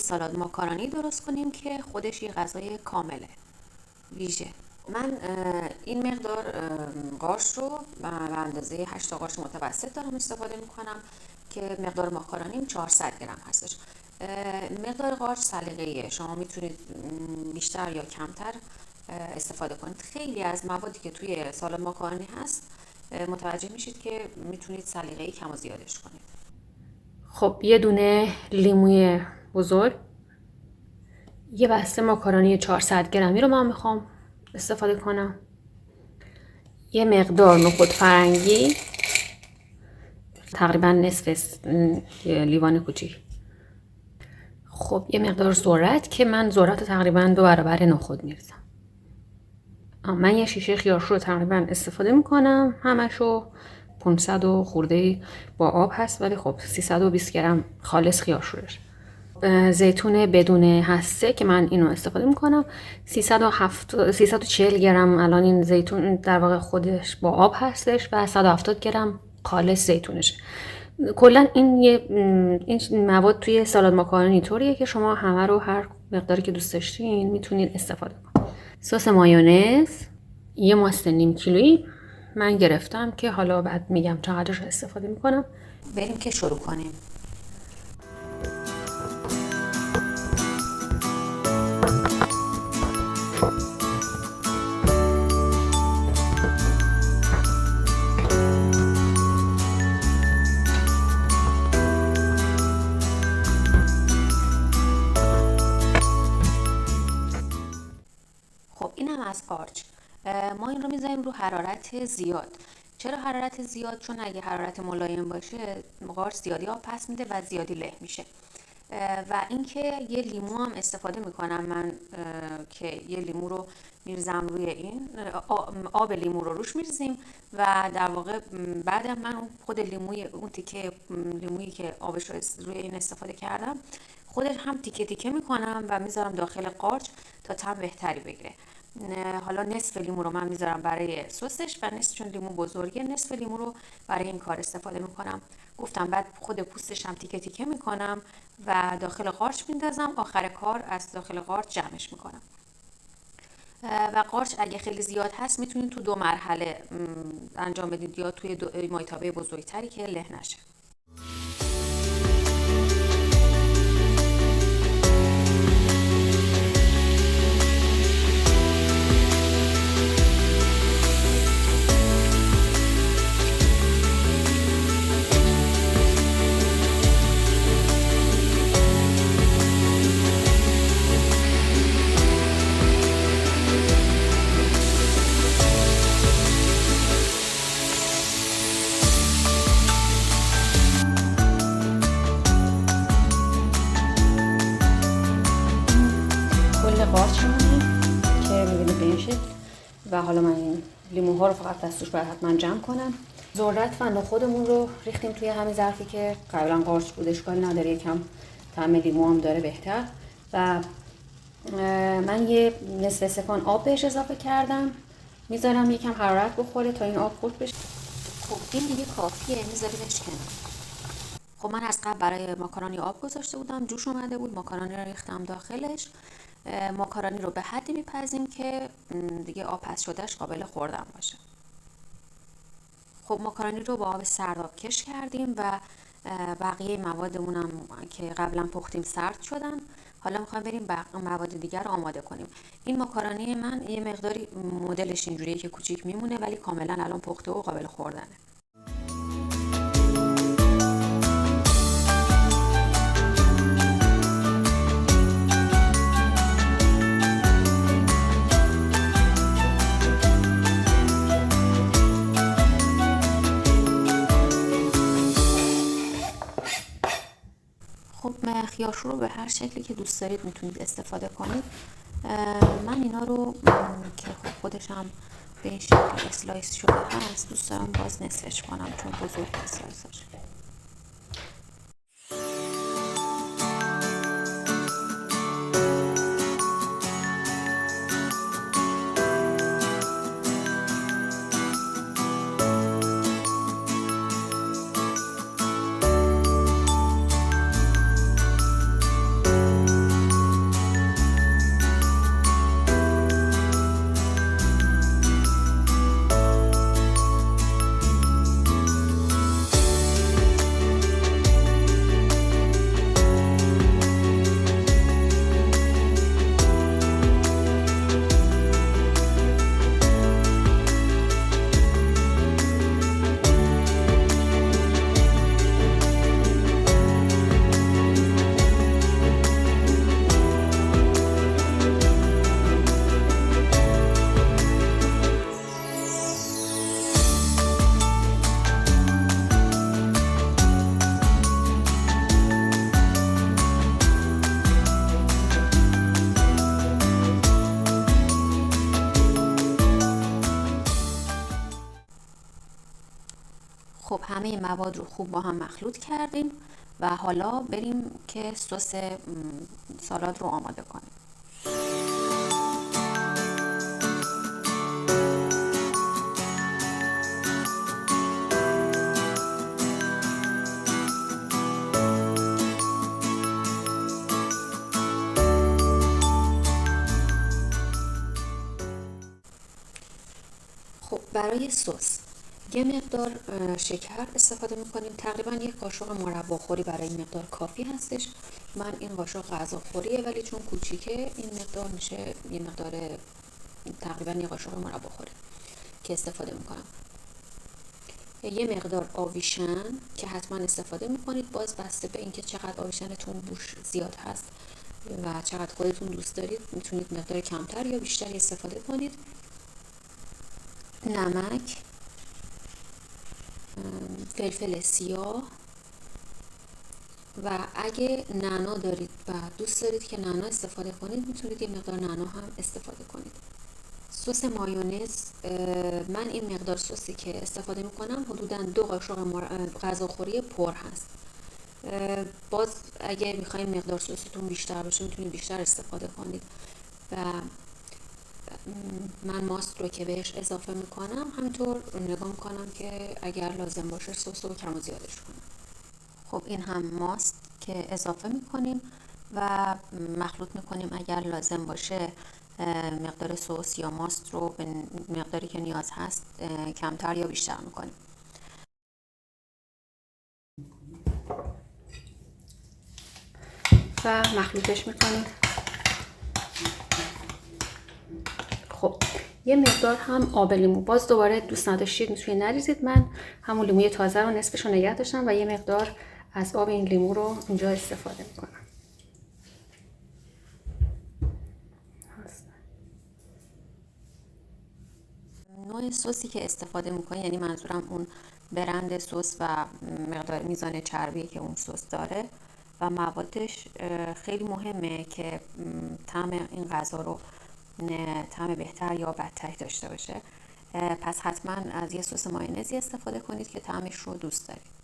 سالاد ماکارونی درست کنیم که خودش یه غذای کامله ویژه. من این مقدار قارچ رو به اندازه 8 تا قارچ متوسط دارم استفاده میکنم که مقدار ماکارونیم 400 گرم هستش. مقدار قارچ سلیقه‌ایه، شما میتونید بیشتر یا کمتر استفاده کنید. خیلی از موادی که توی سالاد ماکارونی هست متوجه میشید که میتونید سلیقه‌ای کم و زیادش کنید. خب یه دونه لیموی بزرگ، یه بسته ماکارونی 400 گرمی رو من میخوام استفاده کنم، یه مقدار نخود فرنگی تقریبا نصف لیوان کوچیک. خب یه مقدار ذرت که من ذرت رو تقریبا 2 برابر نخود میریزم. من یه شیشه خیارشور رو تقریبا استفاده میکنم، همشو 500 و خورده با آب هست، ولی خب 320 گرم خالص خیارشورش. زیتون بدون هسته که من اینو استفاده میکنم 340 گرم الان این زیتون در واقع خودش با آب هستش و 170 گرم خالص زیتونش. کلا این مواد توی سالاد ماکارونی طوریه که شما همه رو هر مقداری که دوست داشتین میتونید استفاده کنید. سس مایونز یه ماست نیم کیلویی من گرفتم که حالا بعد میگم چقدرش استفاده میکنم. بریم که شروع کنیم. خب اینم از قارچ. ما این رو میذاریم رو حرارت زیاد. چرا حرارت زیاد؟ چون اگه حرارت ملایم باشه قارچ زیادی آب پس میده و زیادی له میشه. و اینکه یه لیمو هم استفاده میکنم من که یه لیمو رو میریزم روی این آب لیمو رو روش میریزیم و در واقع بعدم من خود اون تیکه لیمویی که آبش رو روی این استفاده کردم خودش هم تیکه تیکه میکنم و میذارم داخل قارچ تا طعم بهتری بگیره. حالا نصف لیمو رو من میذارم برای سسش و نصف، چون لیمو بزرگه، نصف لیمو رو برای این کار استفاده میکنم. گفتم بعد خود پوستش هم تیکه تیکه میکنم و داخل قارچ میندازم. آخر کار از داخل قارچ جمعش میکنم. و قارچ اگه خیلی زیاد هست میتونید تو 2 مرحله انجام بدید یا توی مایتابه بزرگتری که له نشه. قارچمونه که میبینید به این شکل و حالا من این لیموها رو فقط دستش باید حتما جمع کنم. ذرت و نخودمون رو ریختیم توی همین ظرفی که قبلا قارچ بود، اشکالی نداره، یکم طعم لیمو هم داره بهتر. و من یه نصف استکان آب بهش اضافه کردم، میذارم یکم حرارت بخوره تا این آب خشک بشه. خب این دیگه کافیه، میذاریمش کنار. خب من از قبل برای ماکارونی آب گذاشته بودم، جوش اومده بود، ماکارونی رو ریختم داخلش. ماکارونی رو به حدی میپزیم که دیگه آب پز شدهش قابل خوردن باشه. خب ماکارونی رو با آب سرداب کش کردیم و بقیه موادمون هم که قبلا پختیم سرد شدن. حالا میخوایم بریم مواد دیگر رو آماده کنیم. این ماکارونی من یه مقداری مدلش اینجوریه که کوچیک میمونه ولی کاملا الان پخته و قابل خوردنه. خب خیارشور رو به هر شکلی که دوست دارید میتونید استفاده کنید. من اینا رو که خودش هم به این شکل اسلایس شده هست دوست دارم باز نصفش کنم چون بزرگ اسلایسش. خب همه این مواد رو خوب با هم مخلوط کردیم و حالا بریم که سس سالاد رو آماده کنیم. خب برای سس یه مقدار شکر استفاده میکنیم، تقریبا یک قاشق مرباخوری برای این مقدار کافی هستش. من این قاشق غذاخوریه ولی چون کوچیکه این مقدار میشه یه مقدار تقریبا یک قاشق مرباخوری که استفاده میکنم. یه مقدار آویشن که حتما استفاده میکنید، باز بسته به اینکه چقدر آویشنتون بوش زیاد هست و چقدر خودتون دوست دارید میتونید مقدار کمتر یا بیشتری استفاده کنید. نمک، فلفل سیاه و اگه نعنا دارید و دوست دارید که نعنا استفاده کنید میتونید یه مقدار نعنا هم استفاده کنید. سس مایونز، من این مقدار سسی که استفاده میکنم حدوداً 2 قاشق غذاخوری پر هست. باز اگه میخواین مقدار سستون بیشتر بشه میتونید بیشتر استفاده کنید و من ماست رو که بهش اضافه میکنم همینطور نگاه میکنم که اگر لازم باشه سس رو کم و زیادش کنم. خب این هم ماست که اضافه میکنیم و مخلوط میکنیم، اگر لازم باشه مقدار سس یا ماست رو به مقداری که نیاز هست کمتر یا بیشتر میکنیم. و مخلوطش میکنیم. خب یه مقدار هم آب لیمو، باز دوباره دوست نداشتید میتونید نریزید، من همون لیموی تازه رو نصفش رو نگه داشتم و یه مقدار از آب این لیمو رو اینجا استفاده میکنم. نوع سوسی که استفاده میکنی، یعنی منظورم اون برند سس و مقدار میزان چربی که اون سس داره و موادش خیلی مهمه که طعم این غذا رو طعم بهتر یا بدتری داشته باشه. پس حتما از یه سس مایونزی استفاده کنید که طعمش رو دوست دارید.